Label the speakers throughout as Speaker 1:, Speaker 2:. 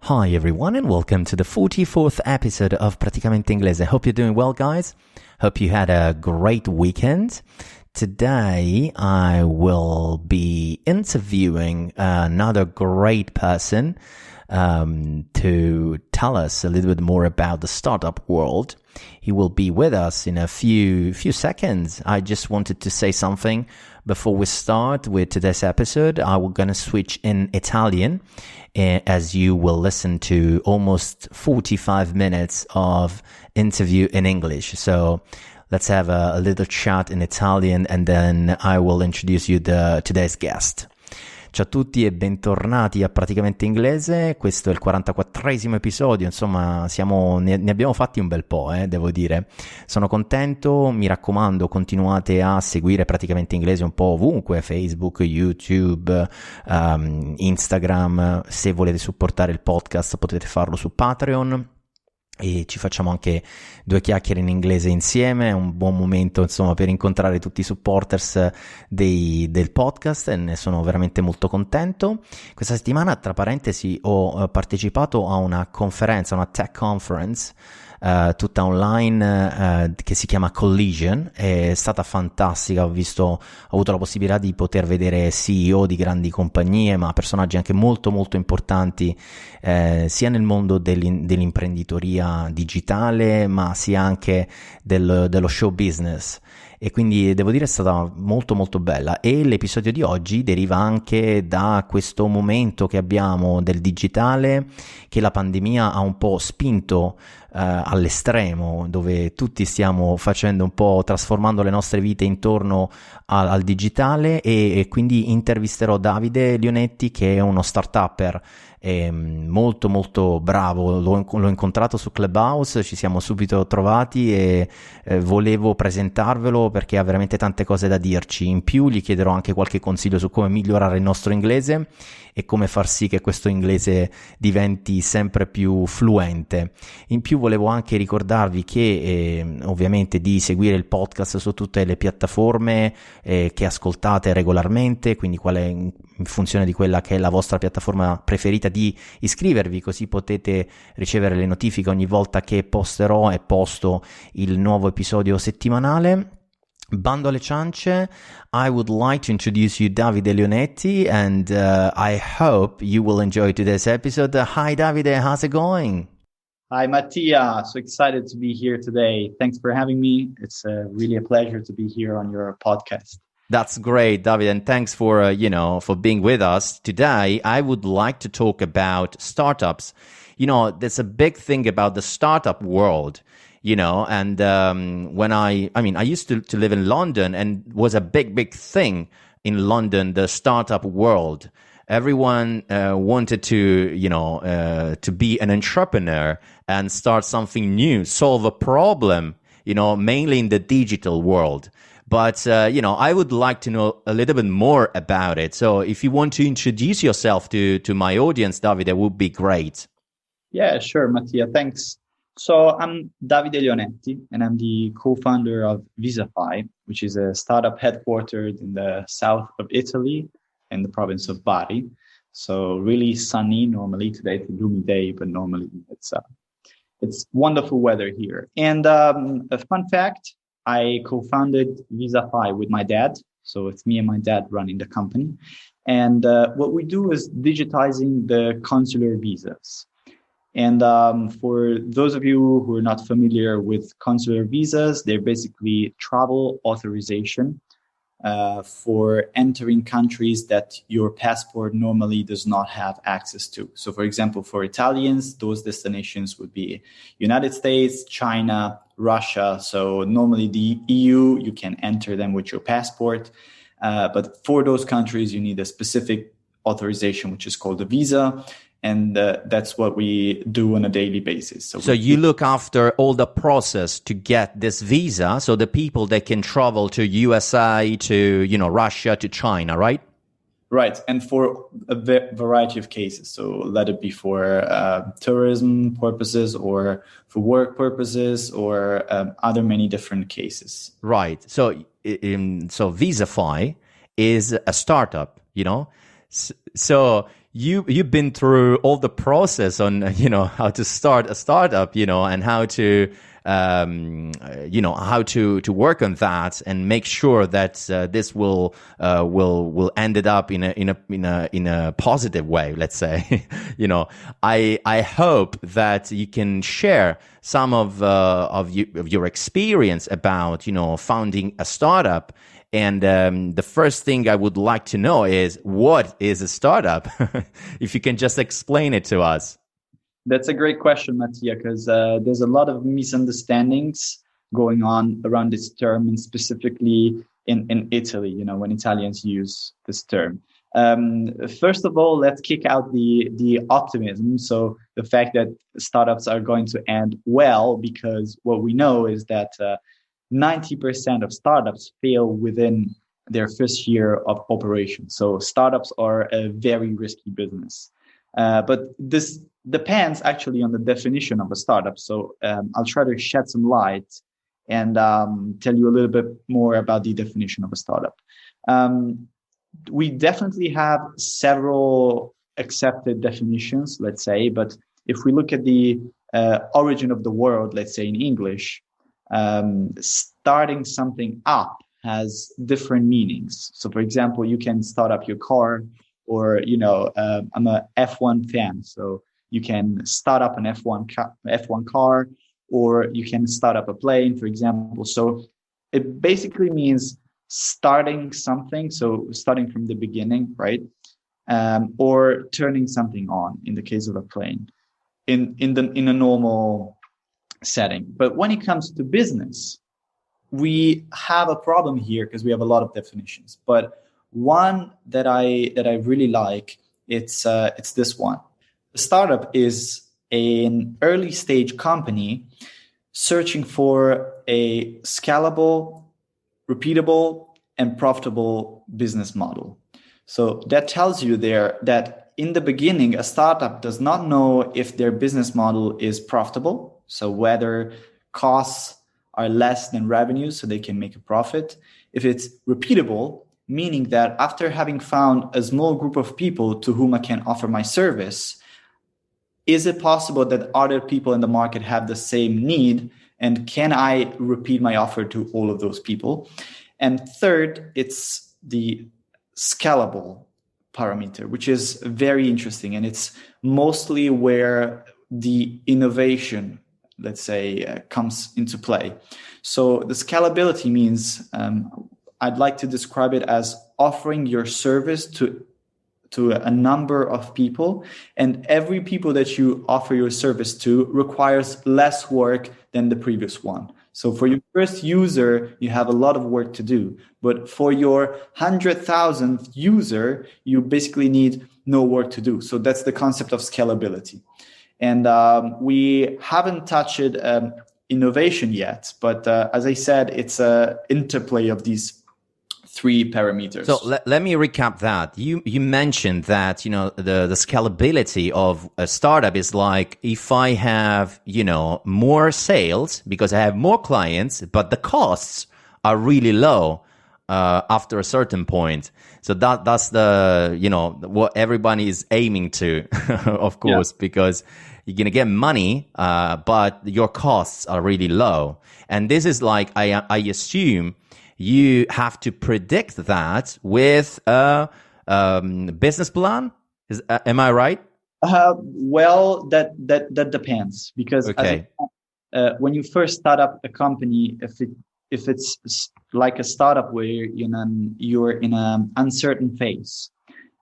Speaker 1: Hi everyone and welcome to the 44th episode of Praticamente Inglese. Hope you're doing well, guys. Hope you had a great weekend. Today I will be interviewing another great person to tell us a little bit more about the startup world. He will be with us in a few seconds. I just wanted to say something before we start with today's episode. I'm going to switch in Italian as you will listen to almost 45 minutes of interview in English. So let's have a little chat in Italian and then I will introduce you today's guest. Ciao a tutti e bentornati a Praticamente Inglese. Questo è il 44esimo episodio, insomma ne abbiamo fatti un bel po', devo dire. Sono contento, mi raccomando, continuate a seguire Praticamente Inglese un po' ovunque, Facebook, YouTube, Instagram. Se volete supportare il podcast potete farlo su Patreon. E ci facciamo anche due chiacchiere in inglese insieme, è un buon momento insomma per incontrare tutti i supporters del podcast e ne sono veramente molto contento. Questa settimana, tra parentesi, ho partecipato a una conferenza, una tech conference tutta online che si chiama Collision. È stata fantastica, ho avuto la possibilità di poter vedere CEO di grandi compagnie ma personaggi anche molto molto importanti sia nel mondo dell'imprenditoria digitale ma sia anche dello show business, e quindi devo dire è stata molto molto bella. E l'episodio di oggi deriva anche da questo momento che abbiamo del digitale, che la pandemia ha un po' spinto all'estremo, dove tutti stiamo facendo un po', trasformando le nostre vite intorno al digitale, e quindi intervisterò Davide Leonetti, che è uno start-upper molto molto bravo. L'ho incontrato su Clubhouse, ci siamo subito trovati e volevo presentarvelo perché ha veramente tante cose da dirci. In più gli chiederò anche qualche consiglio su come migliorare il nostro inglese e come far sì che questo inglese diventi sempre più fluente. In più volevo anche ricordarvi che ovviamente di seguire il podcast su tutte le piattaforme che ascoltate regolarmente, quindi in funzione di quella che è la vostra piattaforma preferita, di iscrivervi, così potete ricevere le notifiche ogni volta che posterò e posto il nuovo episodio settimanale. Bando alle ciance, I would like to introduce you Davide Leonetti, and I hope you will enjoy today's episode. Hi Davide, how's it going?
Speaker 2: Hi Mattia, so excited to be here today. Thanks for having me. It's really a pleasure to be here on your podcast.
Speaker 1: That's great, David, and thanks for for being with us today. I would like to talk about startups. There's a big thing about the startup world. And when I used to live in London, and was a big thing in London, the startup world. Everyone wanted to be an entrepreneur and start something new, solve a problem, mainly in the digital world. But, I would like to know a little bit more about it. So if you want to introduce yourself to my audience, Davide, that would be great.
Speaker 2: Yeah, sure, Mattia. Thanks. So I'm Davide Leonetti, and I'm the co-founder of Visafy, which is a startup headquartered in the south of Italy in the province of Bari. So really sunny normally. Today it's a gloomy day, but normally it's wonderful weather here. And a fun fact, I co-founded Visafy with my dad. So it's me and my dad running the company. And what we do is digitizing the consular visas. And for those of you who are not familiar with consular visas, they're basically travel authorization for entering countries that your passport normally does not have access to. So, for example, for Italians, those destinations would be United States, China, Russia. So normally the EU, you can enter them with your passport. But for those countries, you need a specific authorization, which is called a visa. And that's what we do on a daily basis.
Speaker 1: So you look after all the process to get this visa, so the people that can travel to USA, to Russia, to China, right?
Speaker 2: Right, and for a variety of cases. So let it be for tourism purposes or for work purposes or other many different cases.
Speaker 1: Right. So Visafy is a startup, So you've been through all the process on, how to start a startup, and how to, how to work on that and make sure that this will end it up in a positive way. Let's say, I hope that you can share some of your experience about, founding a startup. And the first thing I would like to know is, what is a startup? If you can just explain it to us.
Speaker 2: That's a great question, Mattia, because there's a lot of misunderstandings going on around this term, and specifically in Italy, when Italians use this term. First of all, let's kick out the optimism. So the fact that startups are going to end well, because what we know is that 90% of startups fail within their first year of operation. So startups are a very risky business. But this depends actually on the definition of a startup. So I'll try to shed some light and tell you a little bit more about the definition of a startup. We definitely have several accepted definitions, let's say, but if we look at the origin of the word, let's say in English, starting something up has different meanings. So for example, you can start up your car, or I'm a F1 fan, so you can start up an F1 car, or you can start up a plane, for example. So it basically means starting something, so starting from the beginning, right? Or turning something on in the case of a plane in a normal setting. But when it comes to business, we have a problem here because we have a lot of definitions. But one that I really like, it's this one. A startup is an early stage company searching for a scalable, repeatable, and profitable business model. So that tells you there that in the beginning, a startup does not know if their business model is profitable. So whether costs are less than revenues so they can make a profit. If it's repeatable, meaning that after having found a small group of people to whom I can offer my service, is it possible that other people in the market have the same need? And can I repeat my offer to all of those people? And third, it's the scalable parameter, which is very interesting. And it's mostly where the innovation, let's say, comes into play. So the scalability means, I'd like to describe it as offering your service to a number of people, and every people that you offer your service to requires less work than the previous one. So for your first user, you have a lot of work to do, but for your 100,000th user, you basically need no work to do. So that's the concept of scalability. And we haven't touched innovation yet, but as I said, it's an interplay of these three parameters.
Speaker 1: So let me recap that. You mentioned that, the scalability of a startup is like, if I have, more sales because I have more clients, but the costs are really low after a certain point. So that's the, what everybody is aiming to, of course, because you're going to get money, but your costs are really low. And this is like, I assume you have to predict that with a business plan. Am I right?
Speaker 2: Well, that depends, because when you first start up a company, if it's like a startup where you're in an uncertain phase,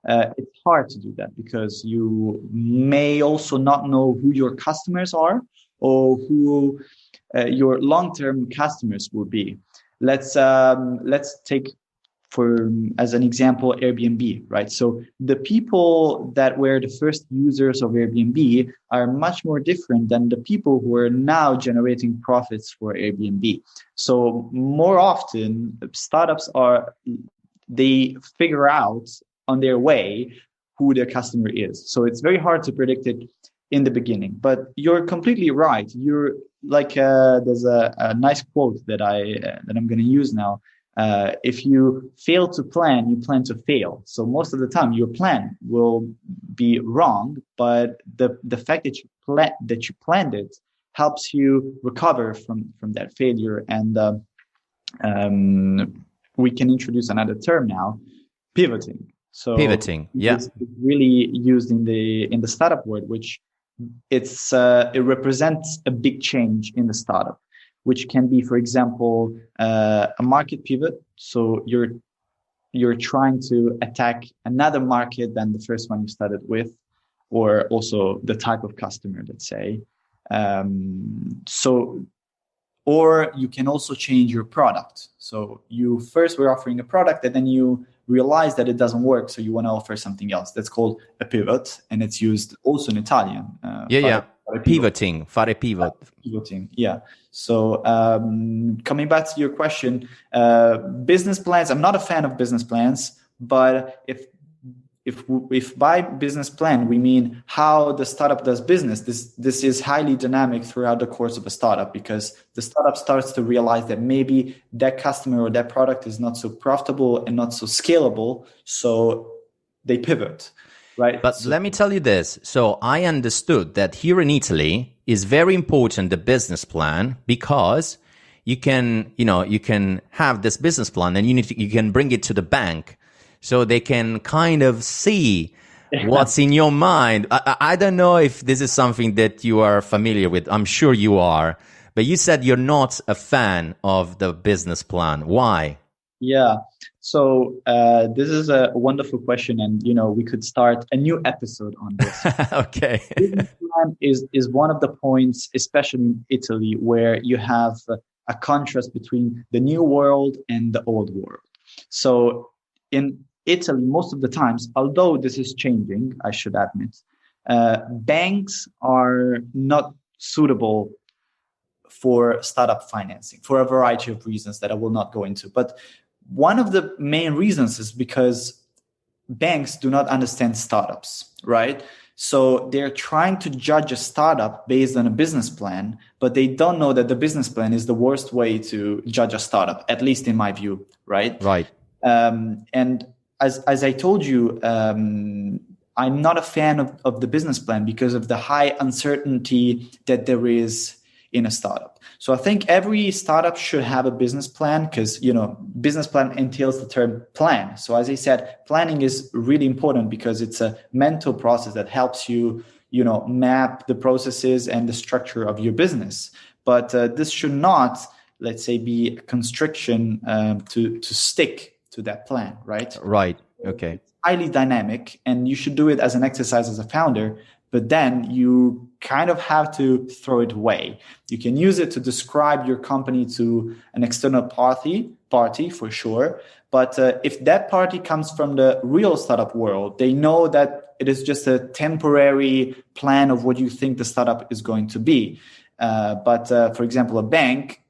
Speaker 2: it's hard to do that because you may also not know who your customers are or who your long-term customers will be. Let's take as an example Airbnb, right? So the people that were the first users of Airbnb are much more different than the people who are now generating profits for Airbnb. So more often, startups they figure out on their way who their customer is. So it's very hard to predict it in the beginning. But you're completely right. You're like there's a nice quote that I'm going to use now. If you fail to plan, you plan to fail. So most of the time, your plan will be wrong, but the fact that you planned it helps you recover from that failure. And we can introduce another term now, pivoting. So
Speaker 1: pivoting, yeah,
Speaker 2: it's really used in the startup world, which it represents a big change in the startup, which can be, for example, a market pivot. So you're trying to attack another market than the first one you started with, or also the type of customer, let's say. Or you can also change your product. So you first were offering a product and then you realize that it doesn't work. So you want to offer something else. That's called a pivot. And it's used also in Italian.
Speaker 1: Pivoting, fare pivot.
Speaker 2: Pivoting, yeah. So coming back to your question, business plans, I'm not a fan of business plans, but if by business plan we mean how the startup does business, this is highly dynamic throughout the course of a startup, because the startup starts to realize that maybe that customer or that product is not so profitable and not so scalable, so they pivot, right?
Speaker 1: But let me tell you this. So I understood that here in Italy is very important, the business plan, because you can have this business plan and you can bring it to the bank, so they can kind of see what's in your mind. I don't know if this is something that you are familiar with. I'm sure you are. But you said you're not a fan of the business plan. Why?
Speaker 2: Yeah. So this is a wonderful question. And, we could start a new episode on this.
Speaker 1: Okay.
Speaker 2: Business plan is one of the points, especially in Italy, where you have a contrast between the new world and the old world. So in Italy, most of the times, although this is changing, I should admit, banks are not suitable for startup financing for a variety of reasons that I will not go into. But one of the main reasons is because banks do not understand startups, right? So they're trying to judge a startup based on a business plan, but they don't know that the business plan is the worst way to judge a startup, at least in my view, right?
Speaker 1: Right.
Speaker 2: And as I told you, I'm not a fan of the business plan because of the high uncertainty that there is in a startup. So I think every startup should have a business plan, because, business plan entails the term plan. So as I said, planning is really important because it's a mental process that helps you, map the processes and the structure of your business. But this should not, let's say, be a constriction to stick to that plan, right?
Speaker 1: Right. Okay.
Speaker 2: It's highly dynamic, and you should do it as an exercise as a founder, but then you kind of have to throw it away. You can use it to describe your company to an external party for sure. But if that party comes from the real startup world, they know that it is just a temporary plan of what you think the startup is going to be. But for example, a bank,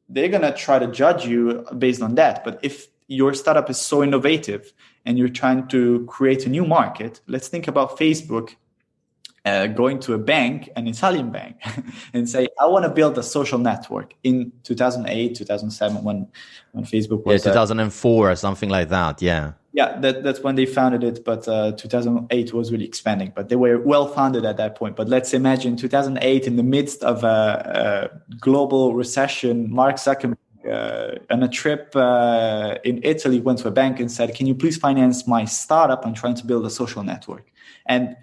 Speaker 2: they're going to try to judge you based on that. But if your startup is so innovative and you're trying to create a new market, let's think about Facebook going to a bank, an Italian bank, and say, I want to build a social network in 2008, 2007, when Facebook was...
Speaker 1: 2004 or something like that, yeah.
Speaker 2: Yeah, that's when they founded it, but 2008 was really expanding. But they were well-founded at that point. But let's imagine 2008, in the midst of a global recession, Mark Zuckerberg, on a trip in Italy, went to a bank and said, can you please finance my startup? I'm trying to build a social network. And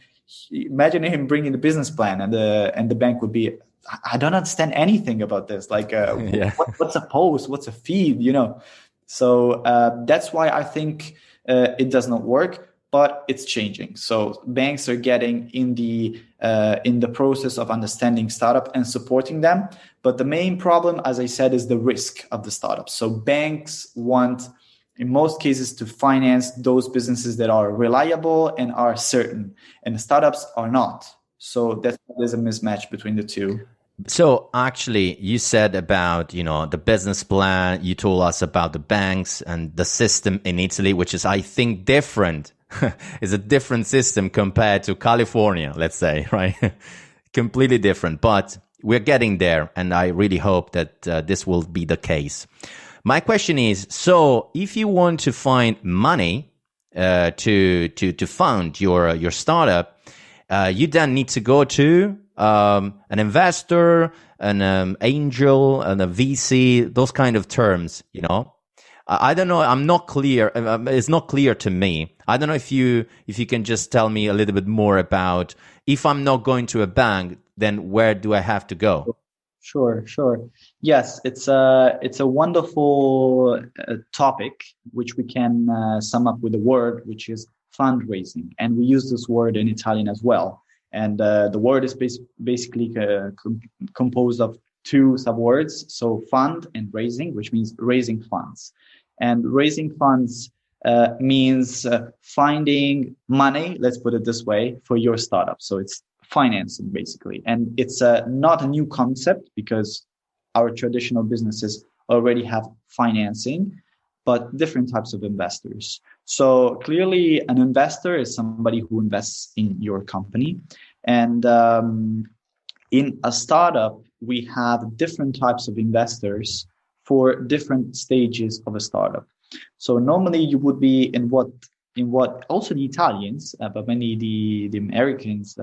Speaker 2: imagine him bringing the business plan, and the bank would be, I don't understand anything about this. Like, what's a post? What's a feed? So that's why I think it does not work, but it's changing. So banks are getting in the process of understanding startup and supporting them. But the main problem, as I said, is the risk of the startup. So banks want, in most cases, to finance those businesses that are reliable and are certain, and startups are not. So there's a mismatch between the two.
Speaker 1: So actually, you said about, the business plan, you told us about the banks and the system in Italy, which is, I think, different. It's a different system compared to California, let's say, right? Completely different, but we're getting there. And I really hope that this will be the case. My question is, so if you want to find money to fund your startup, you then need to go to an investor, an angel, and a VC, those kind of terms, you know. I don't know. I'm not clear. It's not clear to me. I don't know if you can just tell me a little bit more about, if I'm not going to a bank, then where do I have to go?
Speaker 2: Sure. Yes, it's a wonderful topic, which we can sum up with a word, which is fundraising, and we use this word in Italian as well. And the word is basically composed of two subwords, so fund and raising, which means raising funds. And raising funds means finding money, let's put it this way, for your startup. So it's financing, basically. And it's not a new concept, because our traditional businesses already have financing, but different types of investors. So clearly, an investor is somebody who invests in your company. And in a startup, we have different types of investors for different stages of a startup. So normally you would be in what also the Italians, but mainly the Americans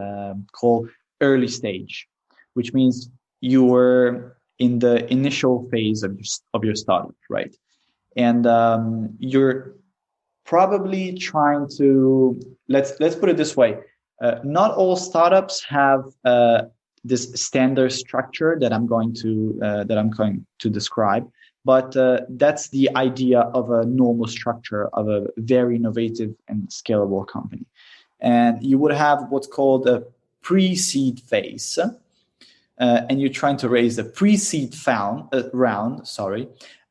Speaker 2: call early stage, which means you're in the initial phase of your startup, right? And you're probably trying to, let's put it this way. Not all startups have this standard structure that I'm going to describe, but that's the idea of a normal structure of a very innovative and scalable company. And you would have what's called a pre-seed phase, and you're trying to raise a pre-seed round.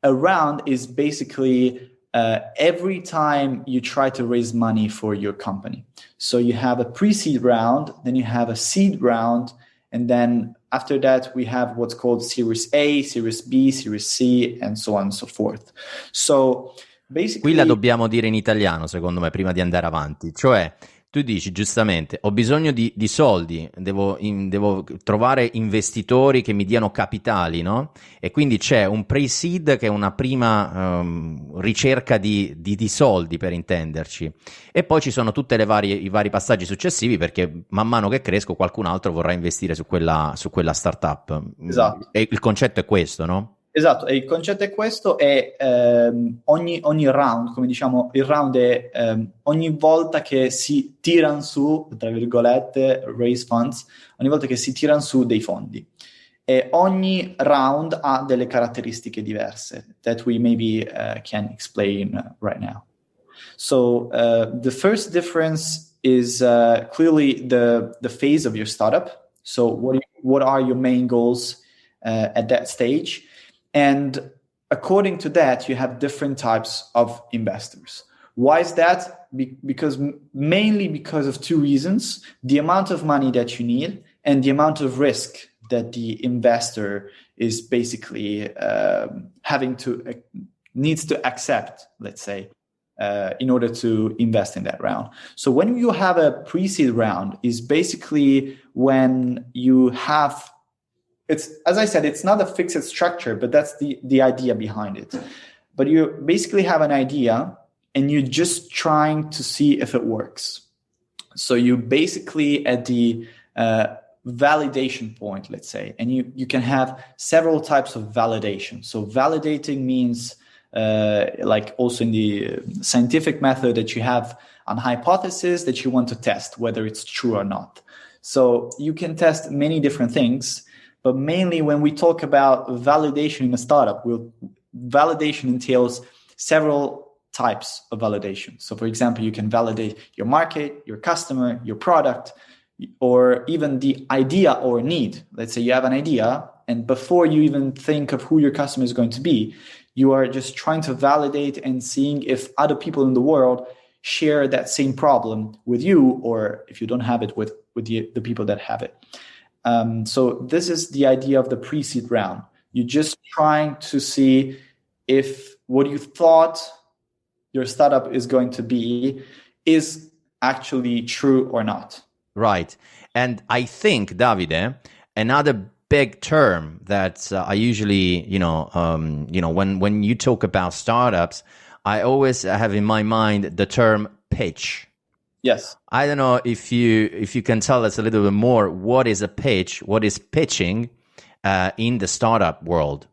Speaker 2: A round is basically every time you try to raise money for your company. So you have a pre-seed round, then you have a seed round, and then after that we have what's called Series A, Series B, Series C, and so on and so forth. So basically,
Speaker 1: qui la dobbiamo dire in italiano, secondo me, prima di andare avanti. Cioè, tu dici giustamente, ho bisogno di soldi, devo trovare investitori che mi diano capitali, no? E quindi c'è un pre-seed che è una prima ricerca di soldi, per intenderci. E poi ci sono tutte i vari passaggi successivi, perché man mano che cresco qualcun altro vorrà investire su quella startup.
Speaker 2: Esatto.
Speaker 1: E il concetto è questo, no?
Speaker 2: Esatto, e il concetto è questo, e ogni round, come diciamo, il round è ogni volta che si tirano su, tra virgolette, raise funds, ogni volta che si tirano su dei fondi. E ogni round ha delle caratteristiche diverse that we maybe can explain right now. So the first difference is clearly the phase of your startup. So what are your main goals at that stage? And according to that, you have different types of investors. Why is that? Mainly because of two reasons: the amount of money that you need and the amount of risk that the investor is basically needs to accept, let's say, in order to invest in that round. So when you have a pre-seed round, is basically when you have, it's, as I said, it's not a fixed structure, but that's the idea behind it. But you basically have an idea and you're just trying to see if it works. So you basically at the validation point, let's say, and you can have several types of validation. So validating means like also in the scientific method that you have an hypothesis that you want to test whether it's true or not. So you can test many different things. But mainly when we talk about validation in a startup, validation entails several types of validation. So for example, you can validate your market, your customer, your product, or even the idea or need. Let's say you have an idea, and before you even think of who your customer is going to be, you are just trying to validate and seeing if other people in the world share that same problem with you, or if you don't have it with the people that have it. So this is the idea of the pre-seed round. You're just trying to see if what you thought your startup is going to be is actually true or not.
Speaker 1: Right. And I think, Davide, another big term that I usually, when you talk about startups, I always have in my mind the term pitch.
Speaker 2: Yes.
Speaker 1: I don't know if you can tell us a little bit more. What is a pitch? What is pitching in the startup world?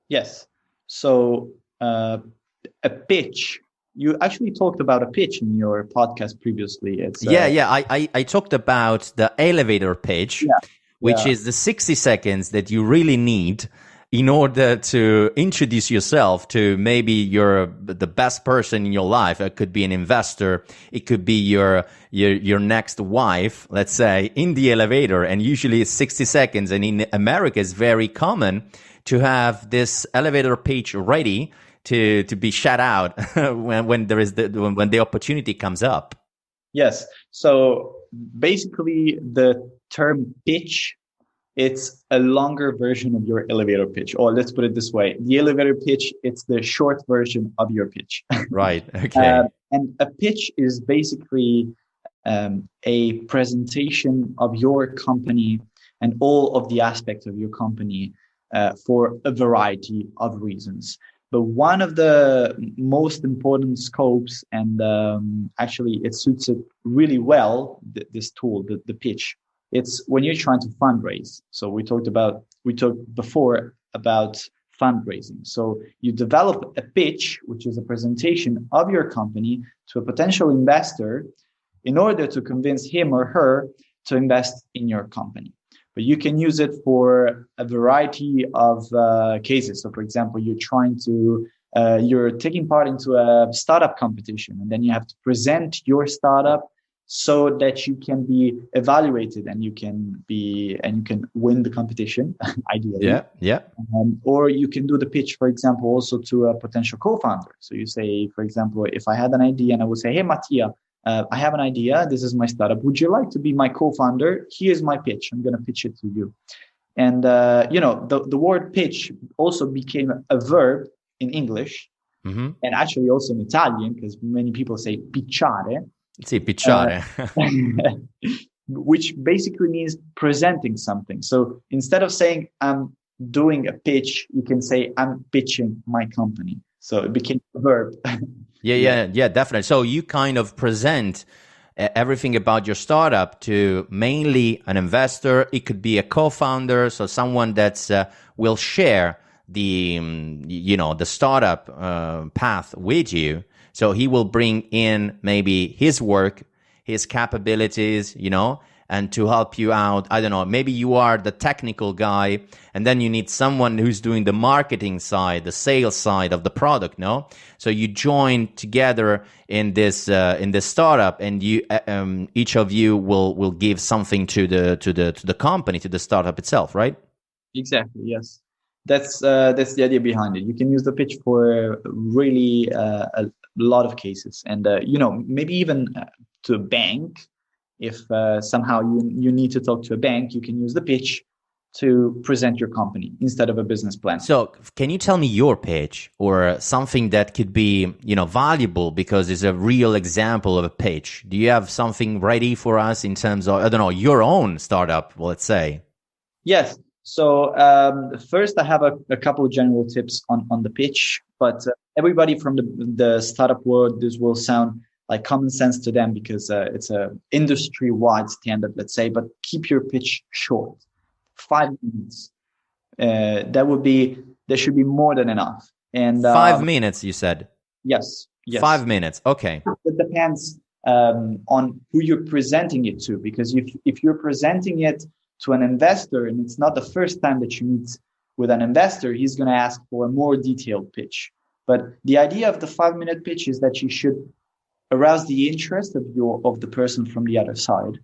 Speaker 2: Yes. So a pitch. You actually talked about a pitch in your podcast previously. It's
Speaker 1: I talked about the elevator pitch, which is the 60 seconds that you really need in order to introduce yourself to maybe the best person in your life. It could be an investor. It could be your next wife, let's say, in the elevator. And usually it's 60 seconds. And in America, it's very common to have this elevator pitch ready to be shut out when the opportunity comes up.
Speaker 2: Yes. So basically the term pitch, it's a longer version of your elevator pitch. Or let's put it this way. The elevator pitch, it's the short version of your pitch.
Speaker 1: Right. Okay.
Speaker 2: And a pitch is basically a presentation of your company and all of the aspects of your company for a variety of reasons. But one of the most important scopes, and actually it suits it really well, this tool, the pitch, it's when you're trying to fundraise. So we talked before about fundraising. So you develop a pitch, which is a presentation of your company to a potential investor in order to convince him or her to invest in your company. But you can use it for a variety of cases. So, for example, you're taking part into a startup competition, and then you have to present your startup so that you can be evaluated and you can win the competition, ideally.
Speaker 1: Yeah.
Speaker 2: Or you can do the pitch, for example, also to a potential co-founder. So you say, for example, if I had an idea and I would say, hey, Mattia, I have an idea. This is my startup. Would you like to be my co-founder? Here's my pitch. I'm going to pitch it to you. And, the word pitch also became a verb in English, and actually also in Italian, because many people say picciare.
Speaker 1: Sì, picciare.
Speaker 2: Which basically means presenting something. So instead of saying I'm doing a pitch, you can say I'm pitching my company. So it became a verb.
Speaker 1: Yeah, definitely. So you kind of present everything about your startup to mainly an investor. It could be a co-founder, so someone that will share the startup path with you. So he will bring in maybe his work, his capabilities, and to help you out. I don't know, maybe you are the technical guy, and then you need someone who's doing the marketing side, the sales side of the product, no? So you join together in this startup, and you each of you will give something to the company, to the startup itself, right?
Speaker 2: Exactly. Yes, that's the idea behind it. You can use the pitch for really a lot of cases, and maybe even to a bank. If somehow you need to talk to a bank, you can use the pitch to present your company instead of a business plan.
Speaker 1: So can you tell me your pitch or something that could be, valuable because it's a real example of a pitch? Do you have something ready for us in terms of, I don't know, your own startup, let's say?
Speaker 2: Yes. So first I have a couple of general tips on the pitch, but everybody from the startup world, this will sound like common sense to them because it's a industry-wide standard, let's say, but keep your pitch short. 5 minutes. There should be more than enough. And
Speaker 1: 5 minutes, you said?
Speaker 2: Yes.
Speaker 1: 5 minutes. Okay.
Speaker 2: It depends on who you're presenting it to, because if you're presenting it to an investor and it's not the first time that you meet with an investor, he's going to ask for a more detailed pitch. But the idea of the 5-minute pitch is that you should arouse the interest of the person from the other side,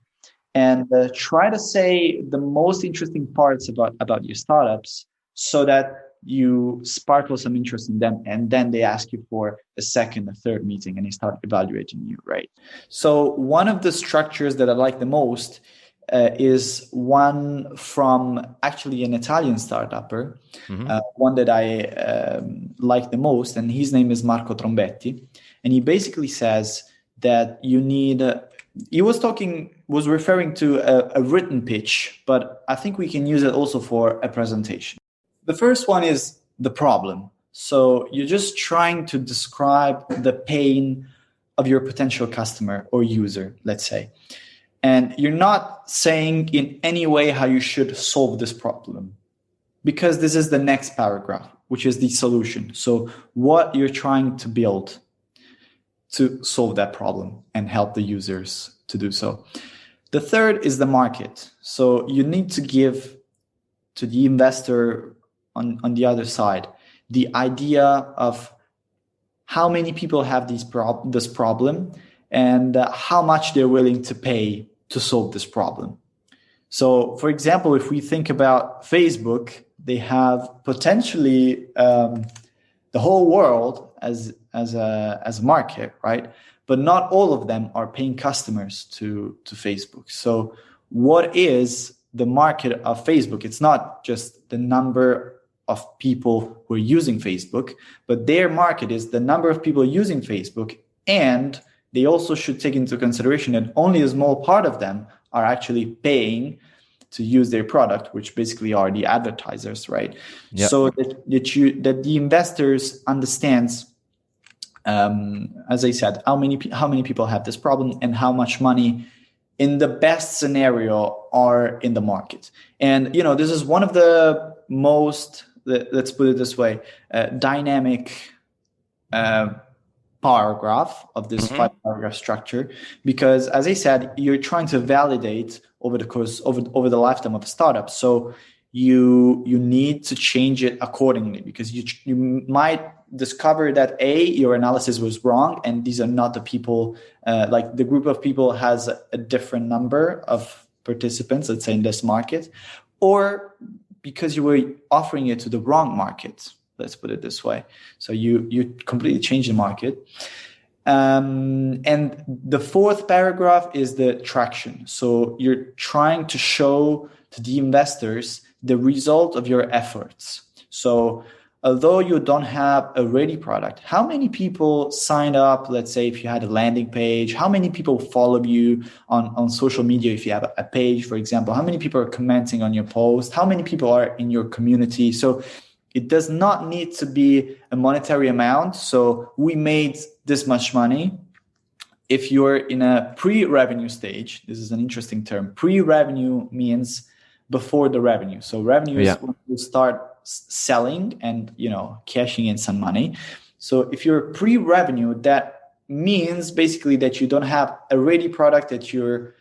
Speaker 2: and try to say the most interesting parts about your startups so that you sparkle some interest in them, and then they ask you for a second, a third meeting, and they start evaluating you, right? So one of the structures that I like the most is one from actually an Italian startupper, one that I like the most, and his name is Marco Trombetti. And he basically says that you need he was referring to a written pitch, but I think we can use it also for a presentation. The first one is the problem. So you're just trying to describe the pain of your potential customer or user, let's say. And you're not saying in any way how you should solve this problem, because this is the next paragraph, which is the solution. So what you're trying to build to solve that problem and help the users to do so. The third is the market. So you need to give to the investor on the other side the idea of how many people have this problem and how much they're willing to pay to solve this problem. So, for example, if we think about Facebook, they have potentially the whole world as a market, right? But not all of them are paying customers to Facebook. So, what is the market of Facebook? It's not just the number of people who are using Facebook, but their market is the number of people using Facebook, and they also should take into consideration that only a small part of them are actually paying to use their product, which basically are the advertisers, right? Yep. So that the investors understands, as I said, how many people have this problem and how much money in the best scenario are in the market. And this is one of the most, let's put it this way, dynamic paragraph of this 5-paragraph structure, because as I said, you're trying to validate over the lifetime of a startup. So you need to change it accordingly, because you might discover that your analysis was wrong, and these are not the people, like the group of people has a different number of participants, let's say, in this market, or because you were offering it to the wrong market. Let's put it this way. So you completely change the market. And the 4th paragraph is the traction. So you're trying to show to the investors the result of your efforts. So although you don't have a ready product, how many people signed up? Let's say if you had a landing page, how many people follow you on social media? If you have a page, for example, how many people are commenting on your post? How many people are in your community? So it does not need to be a monetary amount. So we made this much money. If you're in a pre-revenue stage, this is an interesting term. Pre-revenue means before the revenue. So revenue is when you start selling and cashing in some money. So if you're pre-revenue, that means basically that you don't have a ready product that you're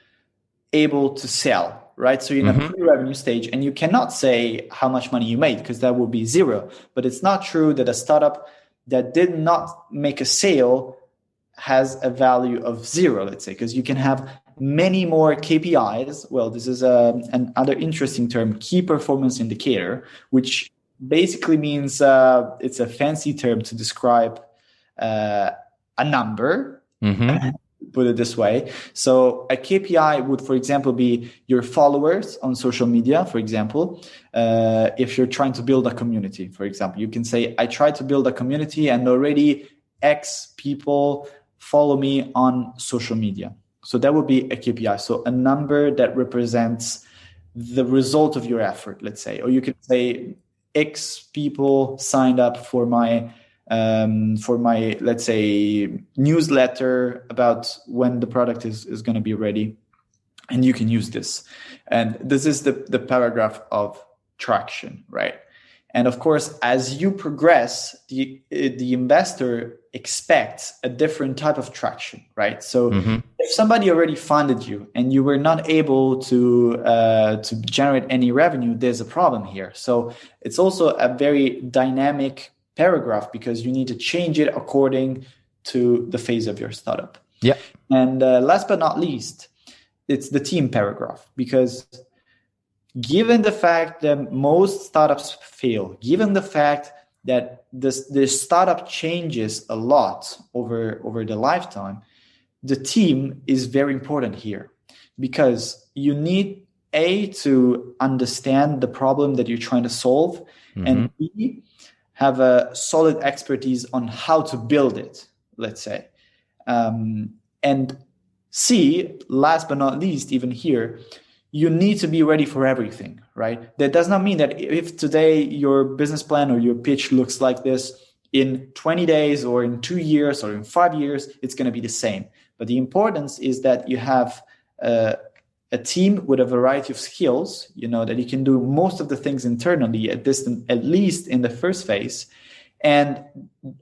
Speaker 2: able to sell. Right. So you're in a pre-revenue stage, and you cannot say how much money you made, because that would be zero. But it's not true that a startup that did not make a sale has a value of zero, let's say, because you can have many more KPIs. Well, this is another interesting term, key performance indicator, which basically means it's a fancy term to describe a number. Put it this way. So a KPI would, for example, be your followers on social media, for example. If you're trying to build a community, for example, you can say, I tried to build a community and already X people follow me on social media. So that would be a KPI. So a number that represents the result of your effort, let's say. Or you could say X people signed up for my let's say, newsletter about when the product is going to be ready, and you can use this. And this is the paragraph of traction, right? And of course, as you progress, the investor expects a different type of traction, right? So if somebody already funded you and you were not able to generate any revenue, there's a problem here. So it's also a very dynamic paragraph, because you need to change it according to the phase of your startup. Yeah. And last but not least, it's the team paragraph, because given the fact that most startups fail, given the fact that the startup changes a lot over the lifetime, the team is very important here, because you need to understand the problem that you're trying to solve, and B, have a solid expertise on how to build it, let's say. And C, last but not least, even here, you need to be ready for everything, right? That does not mean that if today your business plan or your pitch looks like this, in 20 days or in 2 years or in 5 years, it's going to be the same. But the importance is that you have a team with a variety of skills, that you can do most of the things internally, at least in the first phase. And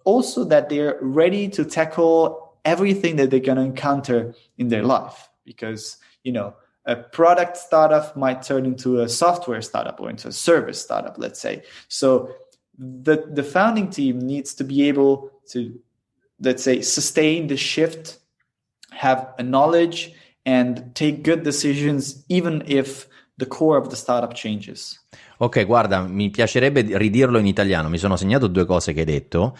Speaker 2: also that they're ready to tackle everything that they're going to encounter in their life. Because, a product startup might turn into a software startup or into a service startup, let's say. So the founding team needs to be able to, let's say, sustain the shift, have a knowledge, and take good decisions, even if the core of the startup changes.
Speaker 1: Ok, guarda, mi piacerebbe ridirlo in italiano. Mi sono segnato 2 cose che hai detto,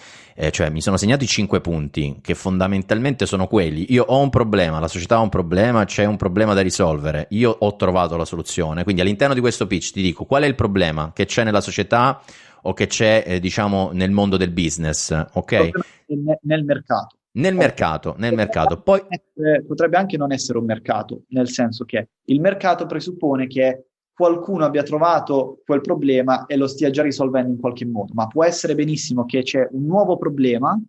Speaker 1: cioè mi sono segnato i 5 punti, che fondamentalmente sono quelli. Io ho un problema, la società ha un problema, c'è un problema da risolvere. Io ho trovato la soluzione. Quindi all'interno di questo pitch ti dico qual è il problema che c'è nella società o che c'è, diciamo, nel mondo del business, ok?
Speaker 2: Nel mercato.
Speaker 1: Nel mercato. Poi
Speaker 2: potrebbe anche non essere un mercato, nel senso che il mercato presuppone che qualcuno abbia trovato quel problema e lo stia già risolvendo in qualche modo, ma può essere benissimo che c'è un nuovo problema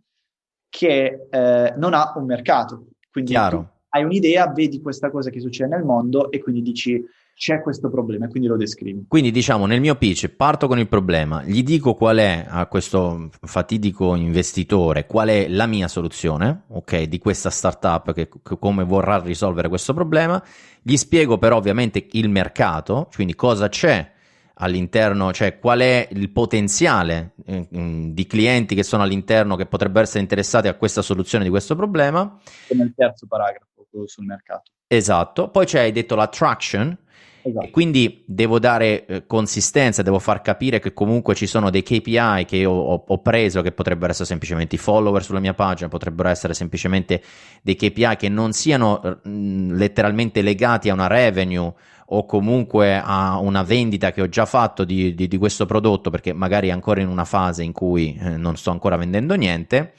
Speaker 2: che non ha un mercato. Quindi
Speaker 1: chiaro.
Speaker 2: tu hai un'idea, vedi questa cosa che succede nel mondo e quindi dici c'è questo problema e quindi lo descrivi.
Speaker 1: Quindi diciamo nel mio pitch parto con il problema, gli dico qual è a questo fatidico investitore, qual è la mia soluzione, ok, di questa startup che come vorrà risolvere questo problema, gli spiego però ovviamente il mercato, quindi cosa c'è all'interno, cioè qual è il potenziale di clienti che sono all'interno che potrebbero essere interessati a questa soluzione di questo problema.
Speaker 2: Nel terzo paragrafo, quello sul mercato.
Speaker 1: Esatto, poi hai detto l'attraction.
Speaker 2: Esatto.
Speaker 1: E quindi devo dare consistenza, devo far capire che comunque ci sono dei KPI che io ho preso, che potrebbero essere semplicemente i follower sulla mia pagina, potrebbero essere semplicemente dei KPI che non siano letteralmente legati a una revenue o comunque a una vendita che ho già fatto di questo prodotto, perché magari è ancora in una fase in cui non sto ancora vendendo niente.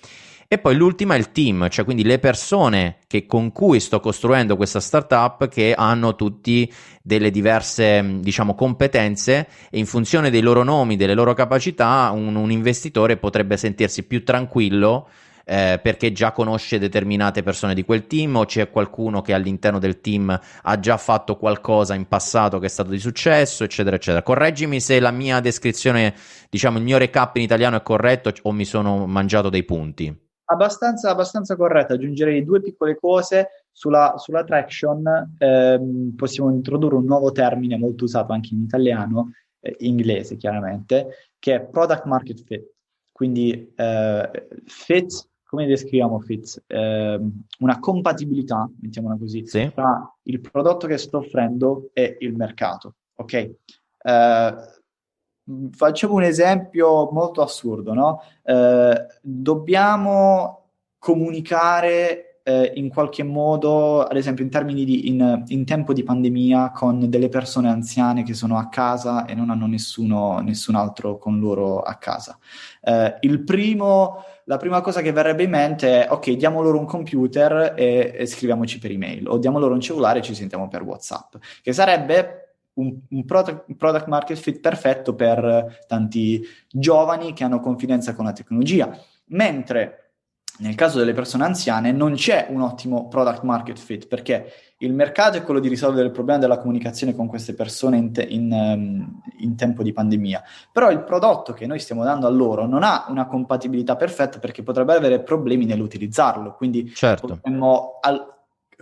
Speaker 1: E poi l'ultima è il team, cioè quindi le persone con cui sto costruendo questa startup, che hanno tutti delle diverse, diciamo, competenze, e in funzione dei loro nomi, delle loro capacità, un investitore potrebbe sentirsi più tranquillo perché già conosce determinate persone di quel team, o c'è qualcuno che all'interno del team ha già fatto qualcosa in passato che è stato di successo, eccetera, eccetera. Correggimi se la mia descrizione, diciamo, il mio recap in italiano è corretto o mi sono mangiato dei punti.
Speaker 2: Abbastanza corretto. Aggiungerei 2 piccole cose sulla traction. Possiamo introdurre un nuovo termine molto usato anche in italiano, inglese chiaramente, che è product market fit. Quindi fit, come descriviamo fit? Una compatibilità, mettiamola così,
Speaker 1: Sì?
Speaker 2: tra il prodotto che sto offrendo e il mercato. Ok? Facciamo un esempio molto assurdo, no? Dobbiamo comunicare in qualche modo, ad esempio in termini in tempo di pandemia, con delle persone anziane che sono a casa e non hanno nessun altro con loro a casa. La prima cosa che verrebbe in mente è: ok, diamo loro un computer e scriviamoci per email, o diamo loro un cellulare e ci sentiamo per WhatsApp, che sarebbe un product market fit perfetto per tanti giovani che hanno confidenza con la tecnologia, mentre nel caso delle persone anziane non c'è un ottimo product market fit, perché il mercato è quello di risolvere il problema della comunicazione con queste persone in tempo di pandemia, però il prodotto che noi stiamo dando a loro non ha una compatibilità perfetta, perché potrebbe avere problemi nell'utilizzarlo, quindi
Speaker 1: Certo.
Speaker 2: potremmo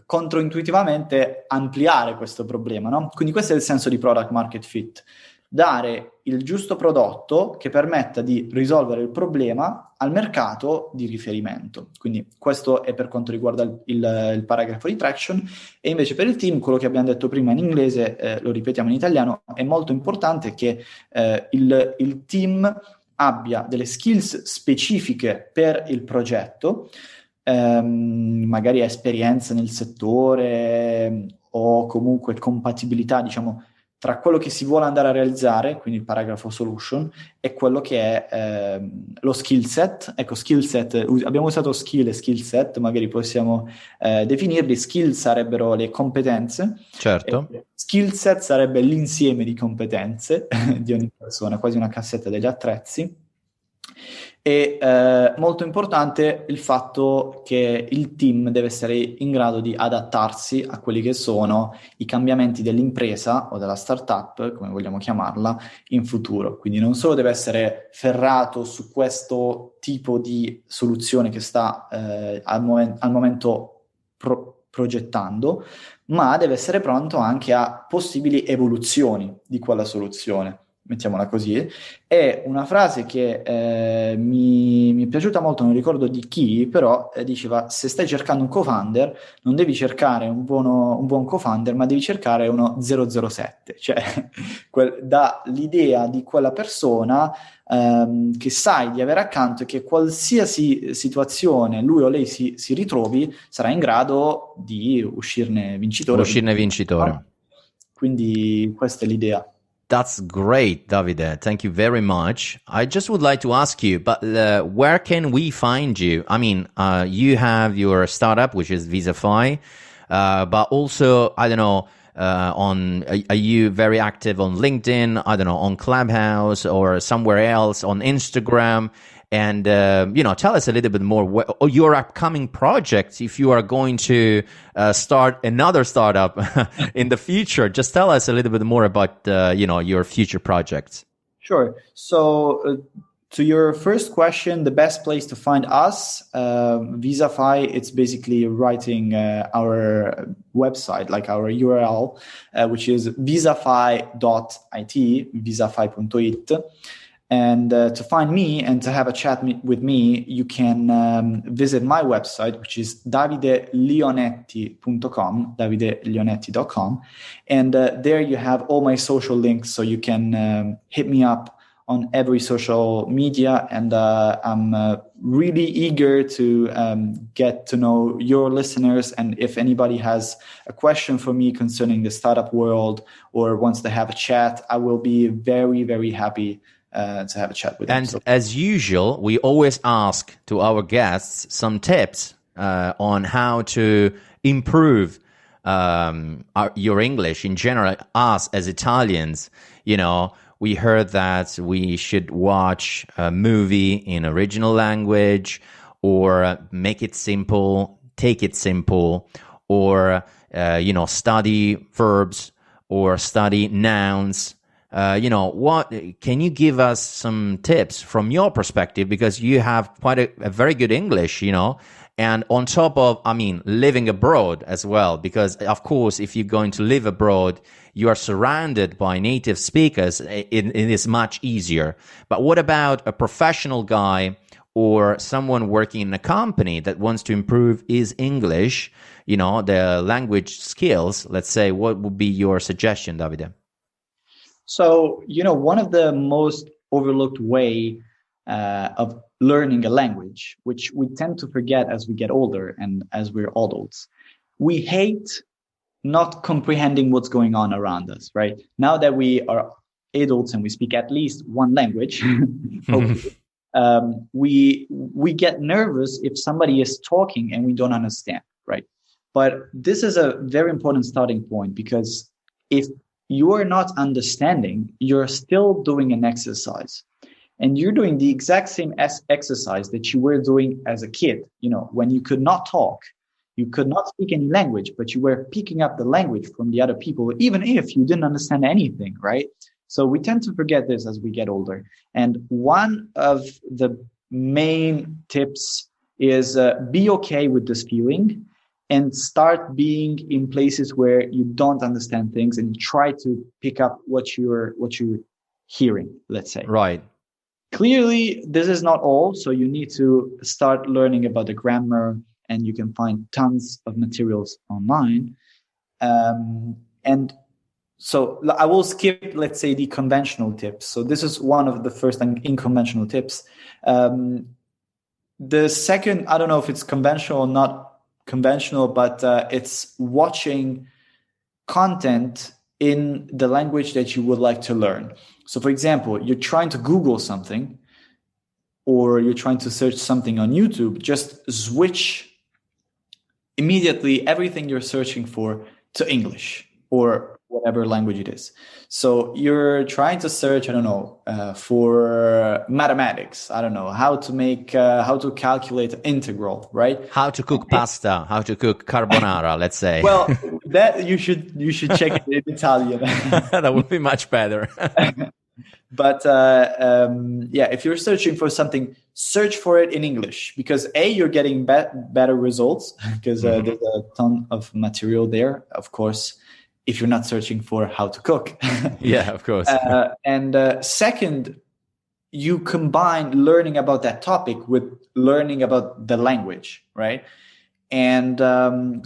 Speaker 2: controintuitivamente ampliare questo problema, no? Quindi questo è il senso di product market fit: dare il giusto prodotto che permetta di risolvere il problema al mercato di riferimento. Quindi questo è per quanto riguarda il paragrafo di traction. E invece per il team, quello che abbiamo detto prima in inglese, lo ripetiamo in italiano: è molto importante che il team abbia delle skills specifiche per il progetto, magari esperienza nel settore o comunque compatibilità, diciamo, tra quello che si vuole andare a realizzare, quindi il paragrafo solution, e quello che è lo skill set. Ecco, skill set, abbiamo usato skill e skill set, magari possiamo definirli. Skill sarebbero le competenze,
Speaker 1: Certo.
Speaker 2: skill set sarebbe l'insieme di competenze di ogni persona, quasi una cassetta degli attrezzi. E molto importante il fatto che il team deve essere in grado di adattarsi a quelli che sono i cambiamenti dell'impresa o della startup, come vogliamo chiamarla, in futuro. Quindi non solo deve essere ferrato su questo tipo di soluzione che sta al momento progettando, ma deve essere pronto anche a possibili evoluzioni di quella soluzione, mettiamola così. È una frase che mi è piaciuta molto, non ricordo di chi, però diceva: se stai cercando un co-founder, non devi cercare un buon co-founder, ma devi cercare uno 007, cioè dà l'idea di quella persona che sai di avere accanto e che qualsiasi situazione lui o lei si ritrovi sarà in grado di uscirne vincitore. Quindi questa è l'idea.
Speaker 1: That's great, Davide. Thank you very much. I just would like to ask you, but where can we find you? I mean, you have your startup, which is Visafy, but also, I don't know, are you very active on LinkedIn? I don't know, on Clubhouse or somewhere else, on Instagram? And, tell us a little bit more your upcoming projects. If you are going to start another startup in the future, just tell us a little bit more about, your future projects.
Speaker 2: Sure. So to your first question, the best place to find us, Visafy, it's basically writing our website, like our URL, which is visafy.it, visafy.it. And to find me and to have a chat with me, you can visit my website, which is davidelionetti.com, davidelionetti.com. And there you have all my social links, so you can hit me up on every social media. And I'm really eager to get to know your listeners. And if anybody has a question for me concerning the startup world or wants to have a chat, I will be very, very happy to have a chat with them.
Speaker 1: And as usual, we always ask to our guests some tips on how to improve your English in general. Us as Italians, we heard that we should watch a movie in original language, or make it simple, take it simple, or study verbs or study nouns. What can you give us some tips from your perspective, because you have quite a very good English, and on top of, living abroad as well, because of course, if you're going to live abroad, you are surrounded by native speakers. It is much easier. But what about a professional guy or someone working in a company that wants to improve his English, the language skills? Let's say, what would be your suggestion, Davide?
Speaker 2: So, one of the most overlooked way of learning a language, which we tend to forget as we get older and as we're adults, we hate not comprehending what's going on around us, right? Now that we are adults and we speak at least one language, hopefully, we get nervous if somebody is talking and we don't understand, right? But this is a very important starting point, because if you are not understanding, you're still doing an exercise. And you're doing the exact same exercise that you were doing as a kid, when you could not talk, you could not speak any language, but you were picking up the language from the other people, even if you didn't understand anything, right? So we tend to forget this as we get older. And one of the main tips is be okay with this feeling, and start being in places where you don't understand things and try to pick up what you're hearing, let's say.
Speaker 1: Right.
Speaker 2: Clearly, this is not all. So you need to start learning about the grammar, and you can find tons of materials online. And so I will skip, let's say, the conventional tips. So this is one of the first unconventional tips. The second, I don't know if it's conventional or not conventional, but it's watching content in the language that you would like to learn. So for example, you're trying to Google something or you're trying to search something on YouTube, just switch immediately everything you're searching for to English or whatever language it is. So you're trying to search, I don't know, for mathematics. I don't know how to calculate an integral, right?
Speaker 1: How to cook pasta, how to cook carbonara, let's say.
Speaker 2: Well, that you should check it in Italian.
Speaker 1: That would be much better.
Speaker 2: But if you're searching for something, search for it in English, because you're getting better results because there's a ton of material there. Of course, if you're not searching for how to cook.
Speaker 1: Yeah, of course.
Speaker 2: And second, you combine learning about that topic with learning about the language, right? And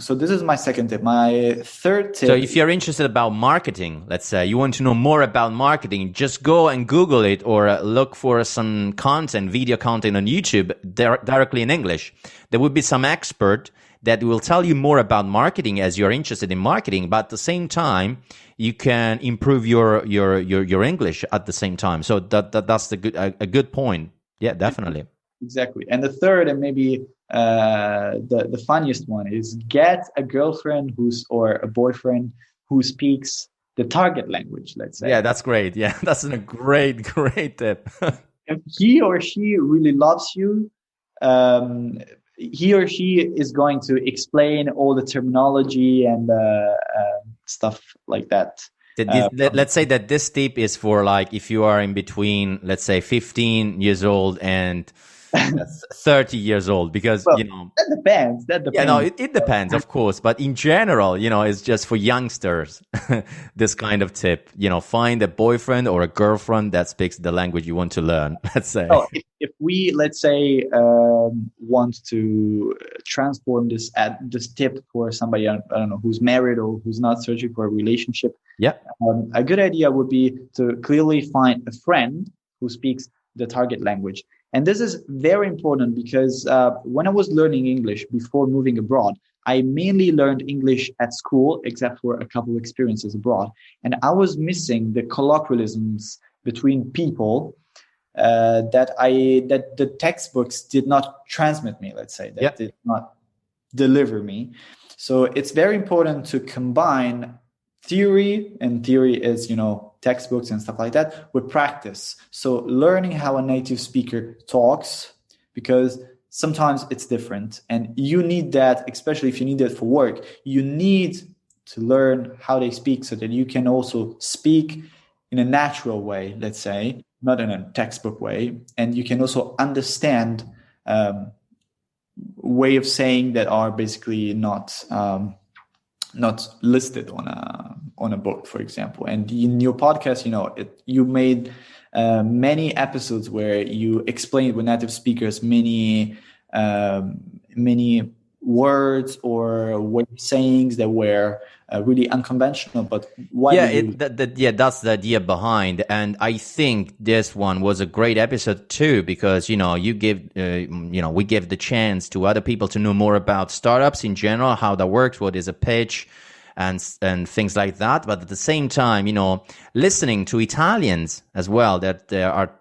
Speaker 2: so this is my second tip. My third tip.
Speaker 1: So if you're interested about marketing, let's say you want to know more about marketing, just go and Google it or look for some content, video content on YouTube directly in English. There will be some expert that will tell you more about marketing as you're interested in marketing, but at the same time, you can improve your English at the same time. So that's a good point. Yeah, definitely.
Speaker 2: Exactly. And the third, and maybe the funniest one, is get a girlfriend or a boyfriend who speaks the target language, let's say.
Speaker 1: Yeah, that's great. Yeah, that's a great tip.
Speaker 2: If he or she really loves you, he or she is going to explain all the terminology and stuff like that.
Speaker 1: Let's say that this tip is for like if you are in between, let's say 15 years old and 30 years old, because
Speaker 2: that depends.
Speaker 1: Yeah, no, it depends, of course, but in general, it's just for youngsters. This kind of tip, find a boyfriend or a girlfriend that speaks the language you want to learn. Let's say.
Speaker 2: Oh, if we, let's say, want to transform this tip for somebody, I don't know, who's married or who's not searching for a relationship.
Speaker 1: Yeah.
Speaker 2: A good idea would be to clearly find a friend who speaks the target language. And this is very important because when I was learning English before moving abroad, I mainly learned English at school, except for a couple of experiences abroad. And I was missing the colloquialisms between people that the textbooks did not transmit me, let's say, did not deliver me. So it's very important to combine theory, and theory is, textbooks and stuff like that, with practice. So learning how a native speaker talks, because sometimes it's different and you need that, especially if you need it for work, you need to learn how they speak so that you can also speak in a natural way, let's say, not in a textbook way. And you can also understand way of saying that are basically not listed on a book, for example. And in your podcast, you made many episodes where you explained with native speakers many words or sayings that were really unconventional. But why?
Speaker 1: That's the idea behind. And I think this one was a great episode too, because we give the chance to other people to know more about startups in general, how that works, what is a pitch, and things like that. But at the same time, listening to Italians as well that are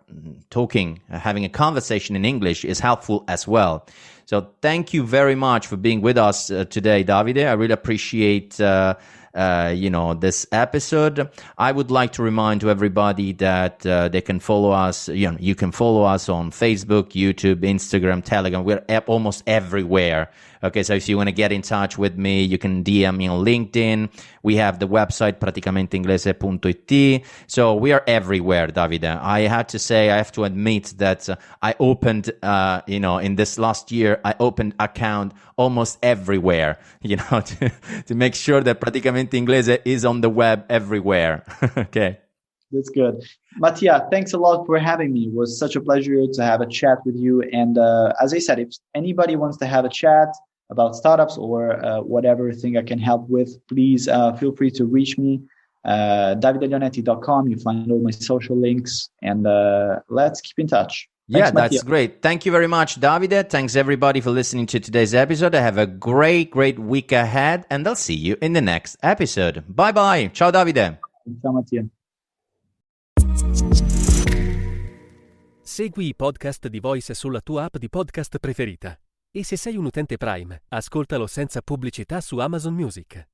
Speaker 1: talking, having a conversation in English is helpful as well. So thank you very much for being with us today, Davide. I really appreciate this episode. I would like to remind to everybody that they can follow us. You can follow us on Facebook, YouTube, Instagram, Telegram. We're almost everywhere. Okay, so if you want to get in touch with me, you can DM me on LinkedIn. We have the website praticamenteinglese.it. So we are everywhere, Davide. I have to admit that I opened, in this last year, I opened account almost everywhere, to make sure that Praticamente Inglese is on the web everywhere. Okay.
Speaker 2: That's good. Mattia, thanks a lot for having me. It was such a pleasure to have a chat with you. And as I said, if anybody wants to have a chat about startups or whatever thing I can help with, please feel free to reach me. davidelionetti.com. You find all my social links, and let's keep in touch. Thanks,
Speaker 1: that's
Speaker 2: Mattia.
Speaker 1: Great. Thank you very much, Davide. Thanks everybody for listening to today's episode. Have a great week ahead, and I'll see you in the next episode. Bye bye. Ciao, Davide.
Speaker 2: Ciao Mattia.
Speaker 3: Segui i podcast di Voice sulla tua app di podcast preferita. E se sei un utente Prime, ascoltalo senza pubblicità su Amazon Music.